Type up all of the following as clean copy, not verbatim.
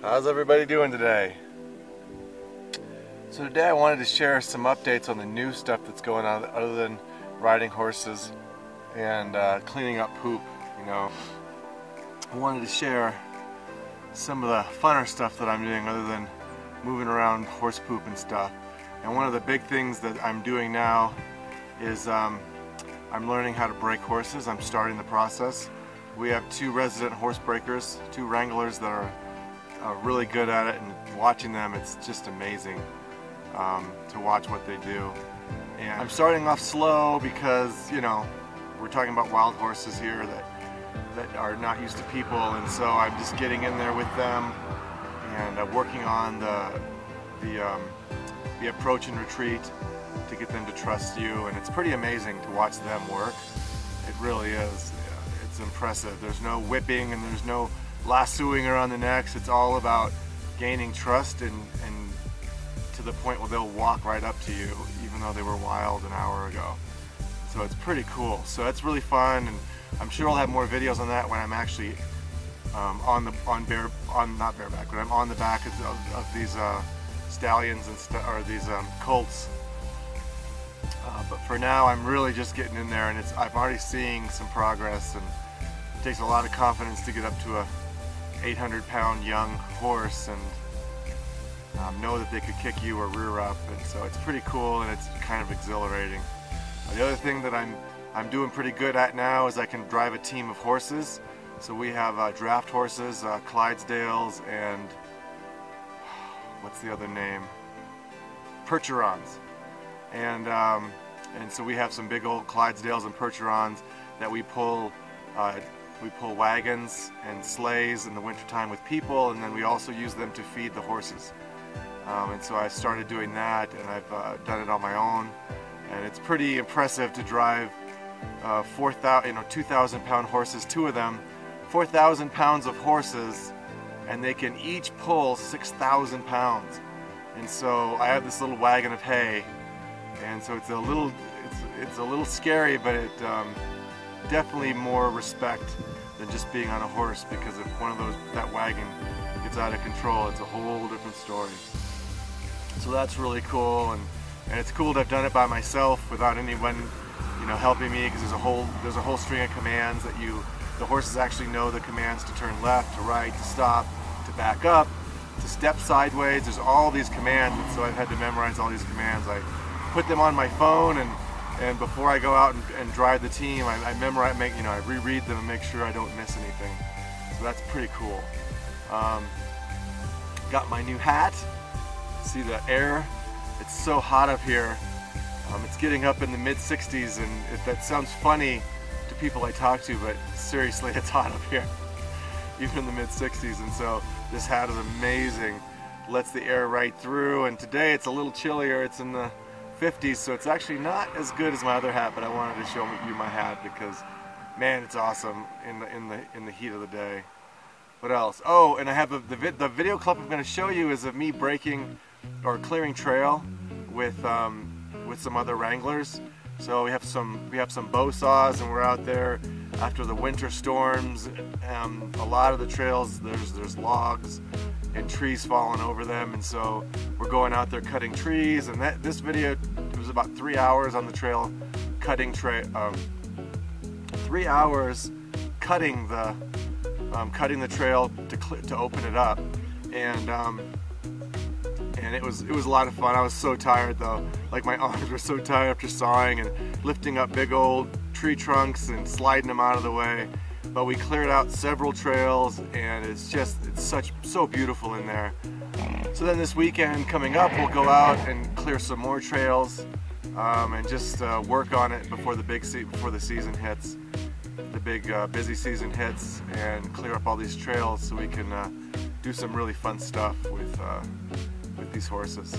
How's everybody doing today? So today I wanted to share some updates on the new stuff that's going on other than riding horses and cleaning up poop, you know. I wanted to share some of the funner stuff that I'm doing other than moving around horse poop and stuff. And one of the big things that I'm doing now is I'm learning how to break horses. I'm starting the process. We have 2 resident horse breakers, 2 wranglers that are really good at it, and watching them, it's just amazing to watch what they do. And I'm starting off slow because, you know, we're talking about wild horses here that are not used to people, and so I'm just getting in there with them and working on the approach and retreat to get them to trust you. And it's pretty amazing to watch them work. It really is. It's impressive. There's no whipping and there's no lassoing around the necks. It's all about gaining trust and to the point where they'll walk right up to you even though they were wild an hour ago. So it's pretty cool. So that's really fun, and I'm sure I'll have more videos on that when I'm actually not bareback, but I'm on the back of these stallions or these colts. But for now, I'm really just getting in there, and I'm already seeing some progress, and it takes a lot of confidence to get up to a 800-pound young horse and know that they could kick you or rear up, and so it's pretty cool and it's kind of exhilarating. The other thing that I'm doing pretty good at now is I can drive a team of horses. So we have draft horses, Clydesdales, and what's the other name? Percherons. And so we have some big old Clydesdales and Percherons that we pull wagons and sleighs in the wintertime with people, and then we also use them to feed the horses. And so I started doing that, and I've done it on my own, and it's pretty impressive to drive 2,000-pound horses, 2 of them, 4,000 pounds of horses, and they can each pull 6,000 pounds. And so I have this little wagon of hay, and so it's a little scary, but it definitely more respect than just being on a horse, because if that wagon gets out of control, it's a whole different story. So that's really cool, and it's cool to have done it by myself without anyone, you know, helping me, because there's a whole string of commands that the horses actually know the commands to turn left, to right, to stop, to back up, to step sideways. There's all these commands, and so I've had to memorize all these commands. I put them on my phone, and before I go out and drive the team, I memorize, I reread them and make sure I don't miss anything. So that's pretty cool. Got my new hat. See the air? It's so hot up here. It's getting up in the mid-60s, and that sounds funny to people I talk to, but seriously, it's hot up here, even in the mid-60s. And so this hat is amazing. Lets the air right through, and today it's a little chillier. It's in the 50s, so it's actually not as good as my other hat, but I wanted to show you my hat because, man, it's awesome in the heat of the day. What else? Oh, and I have the video clip I'm going to show you is of me breaking or clearing trail with some other wranglers. So we have some bow saws, and we're out there after the winter storms. A lot of the trails, there's logs and trees falling over them, and so we're going out there cutting trees. And this video, it was about 3 hours on the trail, cutting 3 hours cutting the trail to open it up, and it was a lot of fun. I was so tired though, like my arms were so tired after sawing and lifting up big old tree trunks and sliding them out of the way. But we cleared out several trails, and it's so beautiful in there. So then this weekend coming up, we'll go out and clear some more trails, and just work on it before the season hits, the big busy season hits, and clear up all these trails so we can do some really fun stuff with these horses.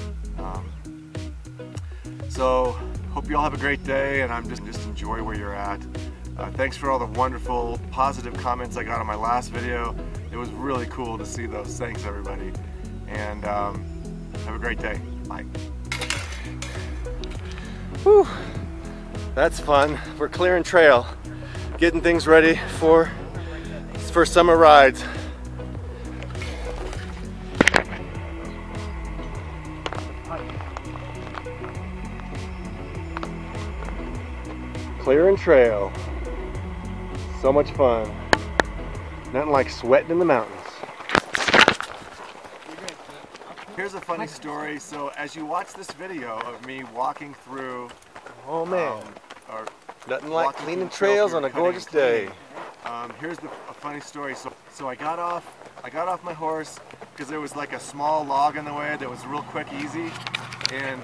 So hope you all have a great day, and I'm just enjoy where you're at. Thanks for all the wonderful positive comments I got on my last video. It was really cool to see those. Thanks everybody, and have a great day. Bye. Whew, that's fun. We're clearing trail, getting things ready for summer rides. Clearing trail. So much fun. Nothing like sweating in the mountains. Here's a funny story. So as you watch this video of me walking through, Oh man, nothing like walking cleaning through the trail trails on a cutting gorgeous and cleaning. day. Here's a funny story. So I got off my horse because there was like a small log in the way that was real quick, easy, and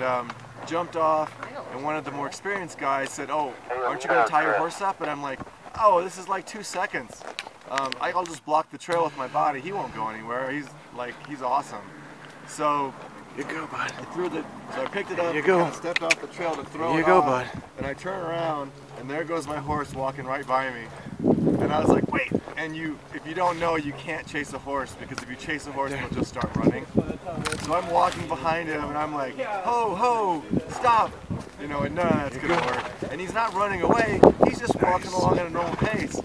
jumped off. And one of the more experienced guys said, "Oh, aren't you going to tie your horse up?" And I'm like, "Oh, this is like 2 seconds. I'll just block the trail with my body. He won't go anywhere. He's awesome." So You go, bud. I picked it up, You go. kind of stepped off the trail to throw it You go, off, bud. and I turn around, and there goes my horse walking right by me. And I was like, wait! And if you don't know, you can't chase a horse, because if you chase a horse, he'll just start running. So I'm walking behind him, and I'm like, ho, ho, stop! You know, and none of that's gonna work. And he's not running away, he's just walking along at a normal pace.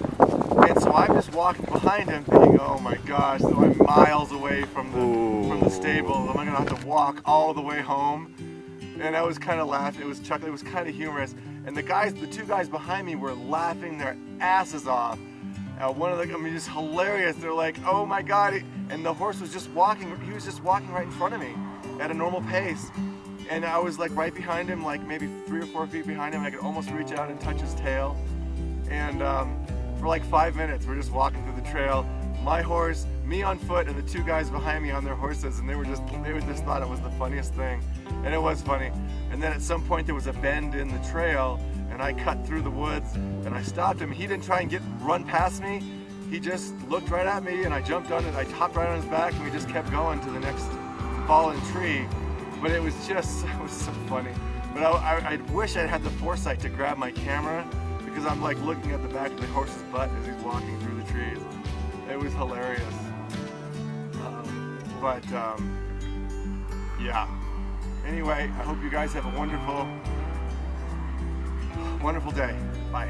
And so I'm just walking behind him thinking, oh my gosh, so I'm miles away from the stable. Am I gonna have to walk all the way home? And I was kind of laughing, it was chuckling, it was kind of humorous. And the 2 guys behind me were laughing their asses off. One of them, just hilarious. They're like, oh my God. And the horse was just walking, he was just walking right in front of me at a normal pace. And I was like right behind him, like maybe 3 or 4 feet behind him. I could almost reach out and touch his tail. And for like 5 minutes, we're just walking through the trail. My horse, me on foot, and the 2 guys behind me on their horses, and they just thought it was the funniest thing. And it was funny. And then at some point there was a bend in the trail, and I cut through the woods, and I stopped him. He didn't try and run past me. He just looked right at me, and I jumped on it. I hopped right on his back, and we just kept going to the next fallen tree. But it was so funny. But I wish I had the foresight to grab my camera, because I'm like looking at the back of the horse's butt as he's walking through the trees. It was hilarious. Yeah. Anyway, I hope you guys have a wonderful day. Bye.